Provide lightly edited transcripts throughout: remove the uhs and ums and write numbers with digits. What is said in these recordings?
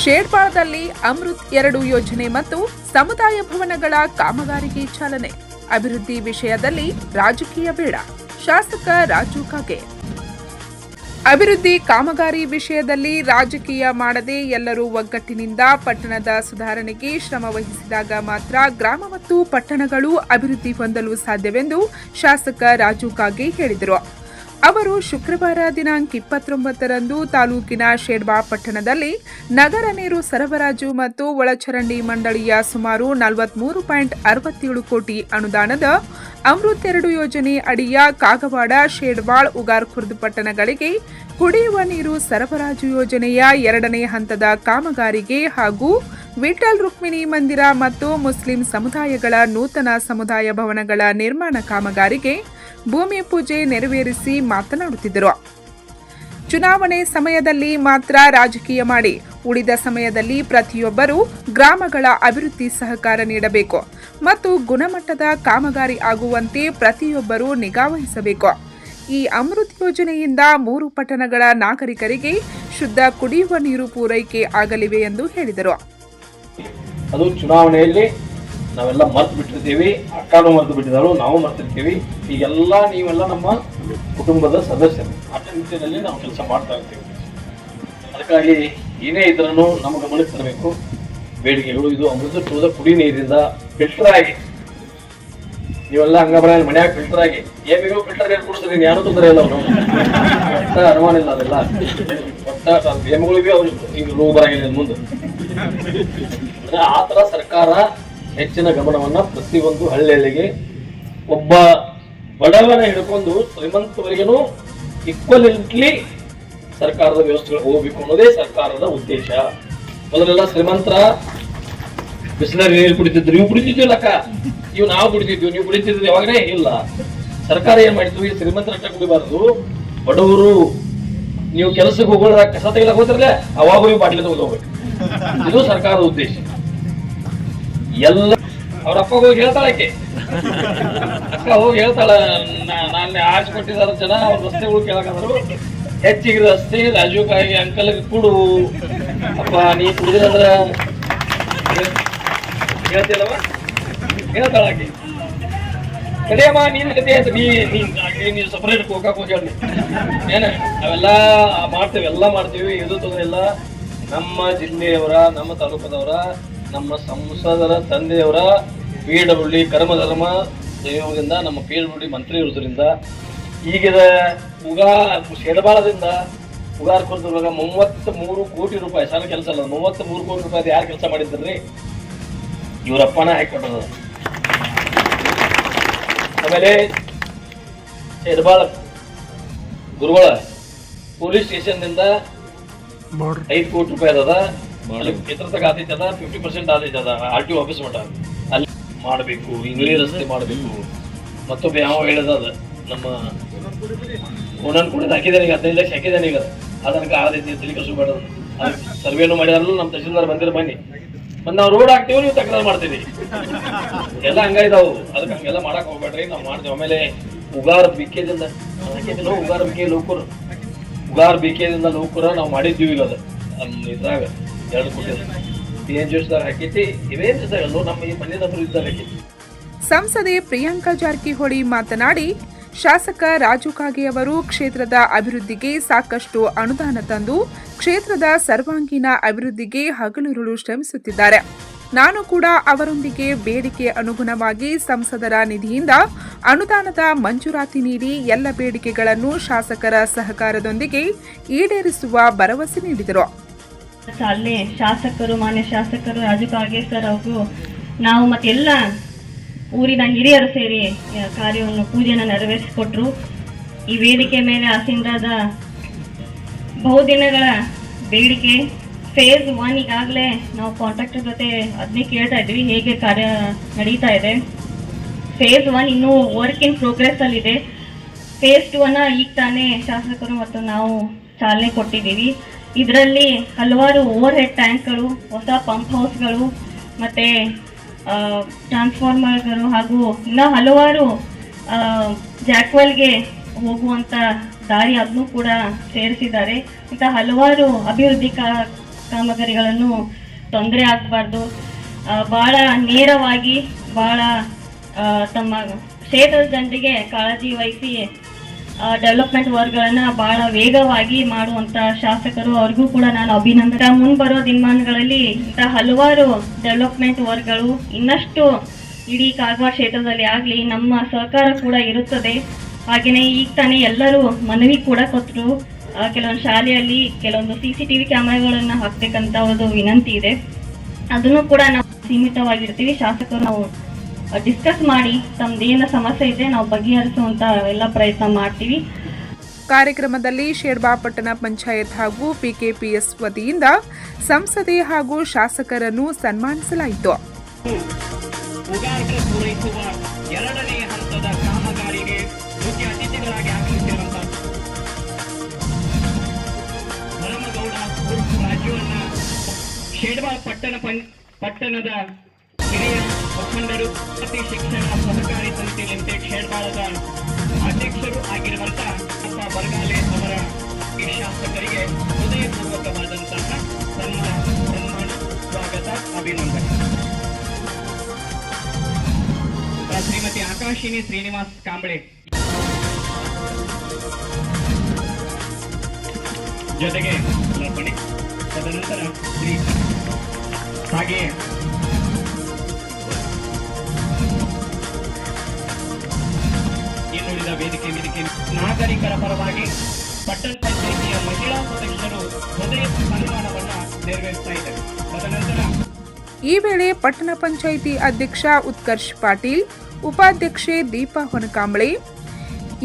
ಶೇರ್ಪಾಳದಲ್ಲಿ ಅಮೃತ್ 2 ಯೋಜನೆ ಮತ್ತು ಸಮುದಾಯ ಭವನಗಳ ಕಾಮಗಾರಿಗೆ ಚಾಲನೆ. ಅಭಿವೃದ್ಧಿ ವಿಷಯದಲ್ಲಿ ರಾಜಕೀಯ ಬೇಡ, ಶಾಸಕ ರಾಜು ಕಾಗೆ. ಅಭಿವೃದ್ಧಿ ಕಾಮಗಾರಿ ವಿಷಯದಲ್ಲಿ ರಾಜಕೀಯ ಮಾಡದೆ ಎಲ್ಲರೂ ಒಗ್ಗಟ್ಟಿನಿಂದ ಪಟ್ಟಣದ ಸುಧಾರಣೆಗೆ ಶ್ರಮ ವಹಿಸಿದಾಗ ಮಾತ್ರ ಗ್ರಾಮ ಮತ್ತು ಪಟ್ಟಣಗಳು ಅಭಿವೃದ್ಧಿ ಹೊಂದಲು ಸಾಧ್ಯವೆಂದು ಶಾಸಕ ರಾಜು ಕಾಗೆ ಹೇಳಿದರು. ಅವರು ಶುಕ್ರವಾರ ದಿನಾಂಕ 29ರಂದು ತಾಲೂಕಿನ ಶೇಡ್ಬಾ ಪಟ್ಟಣದಲ್ಲಿ ನಗರ ನೀರು ಸರಬರಾಜು ಮತ್ತು ಒಳಚರಂಡಿ ಮಂಡಳಿಯ ಸುಮಾರು 43.67 ಕೋಟಿ ಅನುದಾನದ ಅಮೃತ್ 2 ಯೋಜನೆ ಅಡಿಯ ಕಾಗವಾಡ, ಶೇಡ್ಬಾಳ್, ಉಗಾರ್ಖುರ್ದ್ ಪಟ್ಟಣಗಳಿಗೆ ಕುಡಿಯುವ ನೀರು ಸರಬರಾಜು ಯೋಜನೆಯ 2ನೇ ಹಂತದ ಕಾಮಗಾರಿಗೆ ಹಾಗೂ ವಿಠಲ್ ರುಕ್ಮಿಣಿ ಮಂದಿರ ಮತ್ತು ಮುಸ್ಲಿಂ ಸಮುದಾಯಗಳ ನೂತನ ಸಮುದಾಯ ಭವನಗಳ ನಿರ್ಮಾಣ ಕಾಮಗಾರಿಗೆ ಭೂಮಿ ಪೂಜೆ ನೆರವೇರಿಸಿ ಮಾತನಾಡುತ್ತಿದ್ದರು. ಚುನಾವಣೆ ಸಮಯದಲ್ಲಿ ಮಾತ್ರ ರಾಜಕೀಯ ಮಾಡಿ, ಉಳಿದ ಸಮಯದಲ್ಲಿ ಪ್ರತಿಯೊಬ್ಬರೂ ಗ್ರಾಮಗಳ ಅಭಿವೃದ್ಧಿ ಸಹಕಾರ ನೀಡಬೇಕು ಮತ್ತು ಗುಣಮಟ್ಟದ ಕಾಮಗಾರಿ ಆಗುವಂತೆ ಪ್ರತಿಯೊಬ್ಬರೂ ನಿಗಾವಹಿಸಬೇಕು. ಈ ಅಮೃತ್ ಯೋಜನೆಯಿಂದ 3 ಪಟ್ಟಣಗಳ ನಾಗರಿಕರಿಗೆ ಶುದ್ಧ ಕುಡಿಯುವ ನೀರು ಪೂರೈಕೆ ಆಗಲಿವೆ ಎಂದು ಹೇಳಿದರು. ಅದು ಚುನಾವಣೆಯಲ್ಲಿ ನಾವೆಲ್ಲ ಮರ್ತು ಬಿಟ್ಟಿರ್ತೀವಿ, ಅಕ್ಕನೂ ಮರ್ತು ಬಿಟ್ಟಿದ್ದಾರು, ನಾವು ಮರ್ತಿರ್ತೀವಿ. ಈಗೆಲ್ಲ ನೀವೆಲ್ಲ ನಮ್ಮ ಕುಟುಂಬದ ಸದಸ್ಯರು, ಆ ನಿಟ್ಟಿನಲ್ಲಿ ನಾವು ಕೆಲಸ ಮಾಡ್ತಾ ಇರ್ತೀವಿ. ಅದಕ್ಕಾಗಿ ಏನೇ ಇದ್ರೂ ನಮ್ಮ ಗಮನಕ್ಕೆ ತರಬೇಕು ಬೇಡಿಕೆಗಳು. ಇದು ಅಮೃತ ಟೂದ ಕುಡಿ ನೀರಿಂದ ಫಿಲ್ಟರ್ ಆಗಿ, ನೀವೆಲ್ಲ ಹಂಗಮನೆಯಲ್ಲಿ ಮನ್ಯಾಗ ಫಿಲ್ಟರ್ ಆಗಿ ಏನಿಗೂ ಫಿಲ್ಟರ್ ನೀರು ಕುಡಿಸ್ರಿ, ಯಾರು ತೊಂದರೆ ಇಲ್ಲ, ಅವರು ಒಟ್ಟ ಅನುಮಾನ ಇಲ್ಲ. ಅದೆಲ್ಲ ಒಟ್ಟ ಏಮಗಳಿಗೂ ಅವ್ರು ಈಗ ರೋಗ ಬರಂಗಿಲ್ಲ ಮುಂದೆ. ಆ ಥರ ಸರ್ಕಾರ ಹೆಚ್ಚಿನ ಗಮನವನ್ನ ಪ್ರತಿಯೊಂದು ಹಳ್ಳಿಗೆ ಒಬ್ಬ ಬಡವನ ಹಿಡ್ಕೊಂಡು ಶ್ರೀಮಂತವರಿಗೂ ಈಕ್ವಲಿಟ್ಲಿ ಸರ್ಕಾರದ ವ್ಯವಸ್ಥೆಗಳು ಹೋಗ್ಬೇಕು ಅನ್ನೋದೇ ಸರ್ಕಾರದ ಉದ್ದೇಶ. ಮೊದಲೆಲ್ಲ ಶ್ರೀಮಂತರ ಬಿಸಿಲರಿ ನೀರು ಕುಡಿತಿದ್ರು, ಇವು ಕುಡಿತಿದ್ವಿಲ್ಲಕ್ಕ, ಇವು ನಾವು ಕುಡಿತಿದ್ವಿ, ನೀವು ಕುಡಿತಿದ್ವಿ ಯಾವಾಗನೇ ಇಲ್ಲ. ಸರ್ಕಾರ ಏನ್ ಮಾಡಿದ್ವಿ, ಈ ಶ್ರೀಮಂತರ ಅಟ್ಟ ಕುಡಿಬಾರ್ದು, ಬಡವರು ನೀವು ಕೆಲಸಕ್ಕೆ ಹೋಗೋದ ಕಸ ತೆಗಿಲಕ್ಕೆ ಹೋದ್ರಲ್ಲ ಅವಾಗ ಹೋಗಿ ಬಾಟ್ಲಿ ತಗೊಂಡು ಹೋಗ್ಬೇಕು. ಇದು ಸರ್ಕಾರದ ಉದ್ದೇಶ. ಎಲ್ಲ ಅವ್ರ ಅಪ್ಪ ಹೋಗಿ ಹೇಳ್ತಾಳಕ್ಕೆ, ಅಕ್ಕ ಹೋಗಿ ಹೇಳ್ತಾಳ, ನಾನು ಆಚೆ ಕೊಟ್ಟಿದಾರ ಜನ ಅವ್ರ ರಸ್ತೆಗಳು ಕೇಳಕಂದ್ರು, ಹೆಚ್ಚಿಗೆ ರಸ್ತೆ ರಾಜೀವ್ ಕಾಯಿಗೆ ಅಂಕಲ್ ಕೊಡು ಅಪ್ಪ, ನೀ ಕುಡಿದ್ರಂದ್ರ ಹೇಳ್ತಿಲ್ಲವ, ಹೇಳ್ತಾಳಕ್ಕೆ ಕಡಿಯಮ್ಮ ನೀನ್ ಕತೆ ಅಂತ ನೀ ಸಪರೇಟ್ ಹೋಗಕ್ ಹೋಗಿ ಹೇಳಿ ಏನ ಅವೆಲ್ಲ ಮಾಡ್ತೇವೆ, ಎಲ್ಲ ಮಾಡ್ತೀವಿ. ಇದು ತೊಂದರೆ ಇಲ್ಲ. ನಮ್ಮ ಜಿಲ್ಲೆಯವರ, ನಮ್ಮ ತಾಲೂಕದವರ, ನಮ್ಮ ಸಂಸದರ ತಂದೆಯವರ PWD ಕರ್ಮಧರ್ಮ ಸಂಯೋಗದಿಂದ ನಮ್ಮ PWD ಮಂತ್ರಿ ಇರೋದ್ರಿಂದ ಈಗಿದ ಶೆಡಬಾಳದಿಂದ ಉಗಾರ್ಖುರ್ದ್ರೊಳಗ 33 ಕೋಟಿ ರೂಪಾಯಿ ಸಾಲ ಕೆಲಸ ಅಲ್ಲ, 33 ಕೋಟಿ ರೂಪಾಯಿ ಯಾರು ಕೆಲಸ ಮಾಡಿದ್ರಿ? ಇವರಪ್ಪನ ಹಾಕಿಕೊಟ್ಟದ. ಆಮೇಲೆ ಶೆಡಬಾಳ ಗುರುಗಳ ಪೊಲೀಸ್ ಸ್ಟೇಷನ್ನಿಂದ 5 ಕೋಟಿ ರೂಪಾಯಿ ಅದ, ಎತ್ತರದಾಗ ಆದೈತದ, 50% ಆದೈತದ, RTO ಆಫೀಸ್ ಮಟ್ಟ ಅಲ್ಲಿ ಮಾಡಬೇಕು, ಇಂಗ್ಲಿ ರಸ್ತೆ ಮಾಡಬೇಕು. ಮತ್ತೊಬ್ಬ ಯಾವ ಹೇಳದ ನಮ್ಮ ಓನನ್ ಕೂಡ ಹಾಕಿದಾನೆ, ಈಗ 15 ಲಕ್ಷ ಹಾಕಿದಾನೆ. ಈಗ ಅದಕ್ಕೆ ಆದೈತಿ ತಲೆ ಕಸು ಸರ್ವೇನು ಮಾಡಿದಾರಲ್ಲ, ನಮ್ಮ ತಹಶೀಲ್ದಾರ್ ಬಂದಿರ ಬನ್ನಿ ನಾವು ರೋಡ್ ಹಾಕ್ತೀವಿ, ನೀವು ತಕರಾರು ಮಾಡ್ತೀವಿ, ಎಲ್ಲ ಹಂಗಾಯ್ದಾವು. ಅದಕ್ಕೆ ಹಂಗೆಲ್ಲ ಮಾಡಕ್ ಹೋಗ್ಬೇಡ್ರಿ, ನಾವು ಮಾಡ್ತೇವೆ. ಆಮೇಲೆ ಉಗಾರ್ ಬಿಕೆದಿಂದ ಹಾಕಿದ್ದಿಲ್ಲ, ಉಗಾರ್ ಬಿಕೆದಿಂದ ಲೋಕರ ನಾವು ಮಾಡಿದ್ದೀವಿ. ಈಗ ಅದು ಇದ್ರಾಗ 2 ಕೋಟಿ PNGದಾಗ ಹಾಕೈತಿ, ಇವೇನ್ ನಮ್ಮ ಈ ಮನೆ ನಂಬರ್ ಇದ್ದಾಗ ಹಾಕೈತಿ. ಸಂಸದೆ ಪ್ರಿಯಾಂಕಾ ಜಾರಕಿಹೊಳಿ ಮಾತನಾಡಿ, ಶಾಸಕ ರಾಜು ಕಾಗೆ ಅವರು ಕ್ಷೇತ್ರದ ಅಭಿವೃದ್ಧಿಗೆ ಸಾಕಷ್ಟು ಅನುದಾನ ತಂದು ಕ್ಷೇತ್ರದ ಸರ್ವಾಂಗೀಣ ಅಭಿವೃದ್ಧಿಗೆ ಹಗಲಿರುಳು ಶ್ರಮಿಸುತ್ತಿದ್ದಾರೆ. ನಾನು ಕೂಡ ಅವರೊಂದಿಗೆ ಬೇಡಿಕೆ ಅನುಗುಣವಾಗಿ ಸಂಸದರ ನಿಧಿಯಿಂದ ಅನುದಾನದ ಮಂಜೂರಾತಿ ನೀಡಿ ಎಲ್ಲ ಬೇಡಿಕೆಗಳನ್ನು ಶಾಸಕರ ಸಹಕಾರದೊಂದಿಗೆ ಈಡೇರಿಸುವ ಭರವಸೆ ನೀಡಿದರು. ಚಾಲನೆ ಶಾಸಕರು, ಮಾನ್ಯ ಶಾಸಕರು ರಾಜು ಕಾಗೆ ಸರ್ ಅವರು, ನಾವು ಮತ್ತೆಲ್ಲ ಊರಿನ ಹಿರಿಯರು ಸೇರಿ ಕಾರ್ಯವನ್ನು ಪೂಜೆಯನ್ನು ನೆರವೇರಿಸಿಕೊಟ್ರು. ಈ ವೇದಿಕೆ ಮೇಲೆ ಆಸೀನರಾದ ಬಹುದಿನಗಳ ಬೇಡಿಕೆ ಫೇಸ್ 1 ಈಗಾಗಲೇ ನಾವು ಕಾಂಟ್ರಾಕ್ಟರ್ ಜೊತೆ ಅದನ್ನೇ ಕೇಳ್ತಾ ಇದ್ವಿ, ಹೇಗೆ ಕಾರ್ಯ ನಡೀತಾ ಇದೆ. ಫೇಸ್ 1 ಇನ್ನೂ ವರ್ಕ್ ಇನ್ ಪ್ರೋಗ್ರೆಸ್ ಅಲ್ಲಿದೆ. ಫೇಸ್ 2 ಈಗ ತಾನೇ ಶಾಸಕರು ಮತ್ತು ನಾವು ಚಾಲನೆ ಕೊಟ್ಟಿದ್ದೀವಿ. ಇದರಲ್ಲಿ ಹಲವಾರು ಓವರ್ ಹೆಡ್ ಟ್ಯಾಂಕ್ಗಳು, ಹೊಸ ಪಂಪ್ ಹೌಸ್ಗಳು, ಮತ್ತು ಟ್ರಾನ್ಸ್ಫಾರ್ಮರ್ಗಳು ಹಾಗೂ ಇನ್ನೂ ಹಲವಾರು ಜಾಕ್ವೆಲ್ಗೆ ಹೋಗುವಂಥ ದಾರಿ ಅದನ್ನು ಕೂಡ ಸೇರಿಸಿದ್ದಾರೆ. ಇಂಥ ಹಲವಾರು ಅಭಿವೃದ್ಧಿ ಕಾಮಗಾರಿಗಳನ್ನು ತೊಂದರೆ ಆಗಬಾರ್ದು, ಭಾಳ ನೇರವಾಗಿ ಭಾಳ ತಮ್ಮ ಕ್ಷೇತ್ರದ ಜನರಿಗೆ ಕಾಳಜಿ ವಹಿಸಿ ಡೆವಲಪ್ಮೆಂಟ್ ವರ್ಕ್ಗಳನ್ನು ಭಾಳ ವೇಗವಾಗಿ ಮಾಡುವಂಥ ಶಾಸಕರು, ಅವ್ರಿಗೂ ಕೂಡ ನಾನು ಅಭಿನಂದನೆ. ಮುಂಬರೋ ದಿನಮಾನಗಳಲ್ಲಿ ಇಂಥ ಹಲವಾರು ಡೆವಲಪ್ಮೆಂಟ್ ವರ್ಕ್ಗಳು ಇನ್ನಷ್ಟು ಇಡೀ ಕಾಗವಾಡ ಕ್ಷೇತ್ರದಲ್ಲಿ ಆಗಲಿ ನಮ್ಮ ಸಹಕಾರ ಕೂಡ ಇರುತ್ತದೆ. ಹಾಗೆಯೇ ಈಗ ತಾನೇ ಎಲ್ಲರೂ ಮನವಿ ಕೂಡ ಕೊಟ್ಟರು, ಕೆಲವೊಂದು ಶಾಲೆಯಲ್ಲಿ ಕೆಲವೊಂದು CCTV ಕ್ಯಾಮ್ರಾಗಳನ್ನು ಹಾಕ್ಬೇಕಂತ ಒಂದು ವಿನಂತಿ ಇದೆ. ಅದನ್ನು ಕೂಡ ನಾವು ಸೀಮಿತವಾಗಿರ್ತೀವಿ. ಶಾಸಕರು ನಾವು ಡಿಸ್ಕಸ್ ಮಾಡಿ ತಮ್ದೇನು ಸಮಸ್ಯೆ ಇದೆ ನಾವು ಬಗೆಹರಿಸುವಂತ ಎಲ್ಲ ಪ್ರಯತ್ನ ಮಾಡ್ತೀವಿ. ಕಾರ್ಯಕ್ರಮದಲ್ಲಿ ಶೇರ್ಬಾ ಪಟ್ಟಣ ಪಂಚಾಯತ್ ಹಾಗೂ PKPS ವತಿಯಿಂದ ಸಂಸದೆ ಹಾಗೂ ಶಾಸಕರನ್ನು ಸನ್ಮಾನಿಸಲಾಯಿತು. ಎರಡನೇ ಹಂತದ ಕಾಮಗಾರಿಗೆ ಮುಖ್ಯ ಅತಿಥಿಗಳಾಗಿ ಆಗಮಿಸಿರುವಂತಹ ಹನುಮಗೌಡ ರಾಜುವನ್ನ ಶೇಡ್ಬಾ ಪಟ್ಟಣದ ಹಿರಿಯ ಮುಖಂಡರು ಪ್ರತಿ ಶಿಕ್ಷಣ ಸಹಕಾರಿ ಸಮಿತಿ ಲಿಮಿಟೆಡ್ ಶೇಡ್ಬಾಳದ ಅಧ್ಯಕ್ಷರು ಆಗಿರುವಂತಹ ಬರಗಾಲೆ ಅವರ ಈ ಶಾಸಕರಿಗೆ ಹೃದಯಪೂರ್ವಕವಾದಂತಹ ಸನ್ಮಾನ ಸ್ವಾಗತ ಅಭಿನಂದನೆ. ಶ್ರೀಮತಿ ಆಕಾಶಿನಿ ಶ್ರೀನಿವಾಸ್ ಕಾಂಬಳೆ ಜೊತೆಗೆ ಅರ್ಪಣೆ, ತದನಂತರ ಶ್ರೀ ಹಾಗೆಯೇ ಇನ್ನುಳಿದ ವೇದಿಕೆ ನಾಗರಿಕರ ಪರವಾಗಿ ಪಟ್ಟಣ ಪಂಚಾಯಿತಿಯ ಮಹಿಳಾ ಸದಸ್ಯರು ಹೃದಯ ಸನ್ಮಾನವನ್ನ ನೆರವೇರಿಸ್ತಾ ಇದ್ದಾರೆ. ತದನಂತರ ಈ ವೇಳೆ ಪಟ್ಟಣ ಪಂಚಾಯಿತಿ ಅಧ್ಯಕ್ಷ ಉತ್ಕರ್ಷ್ ಪಾಟೀಲ್, ಉಪಾಧ್ಯಕ್ಷೆ ದೀಪಾ ಹೊನಕಾಂಬಳೆ,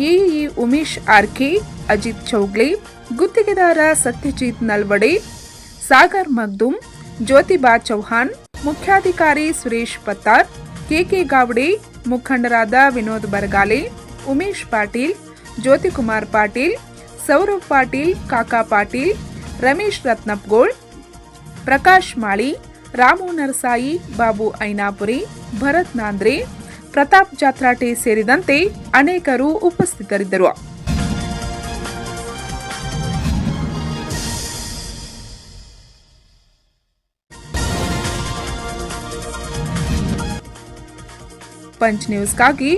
ಎಇಇ ಉಮೇಶ್ ಆರ್ಕೆ, ಅಜಿತ್ ಚೌಗ್ಲೆ, ಗುತ್ತಿಗೆದಾರ ಸತ್ಯಜಿತ್ ನಲ್ವಡೆ, ಸಾಗರ್ ಮಗ್ದುಮ್, ಜ್ಯೋತಿಬಾ ಚೌಹಾಣ್, ಮುಖ್ಯಾಧಿಕಾರಿ ಸುರೇಶ್ ಪತ್ತಾರ್, ಕೆಕೆ ಗಾವಡೆ, ಮುಖಂಡರಾದ ವಿನೋದ್ ಬರಗಾಲೆ, ಉಮೇಶ್ ಪಾಟೀಲ್, ಜ್ಯೋತಿಕುಮಾರ್ ಪಾಟೀಲ್, ಸೌರವ್ ಪಾಟೀಲ್, ಕಾಕಾ ಪಾಟೀಲ್, ರಮೇಶ್ ರತ್ನಪ್ಗೋಳ್, ಪ್ರಕಾಶ್ ಮಾಳಿ, ರಾಮು ನರಸಾಯಿ, ಬಾಬು ಐನಾಪುರಿ, ಭರತ್ ನಾಂದ್ರೆ, ಪ್ರತಾಪ್ ಜಾತ್ರಾಟೆ ಸೇರಿದಂತೆ ಅನೇಕರು ಉಪಸ್ಥಿತರಿದ್ದರು. ಪಂಚ್ ನ್ಯೂಸ್ಗಾಗಿ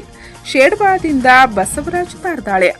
ಶೇಡ್ಬಾದಿಂದ ಬಸವರಾಜ್ ಪಾರ್ದಾಳೆ.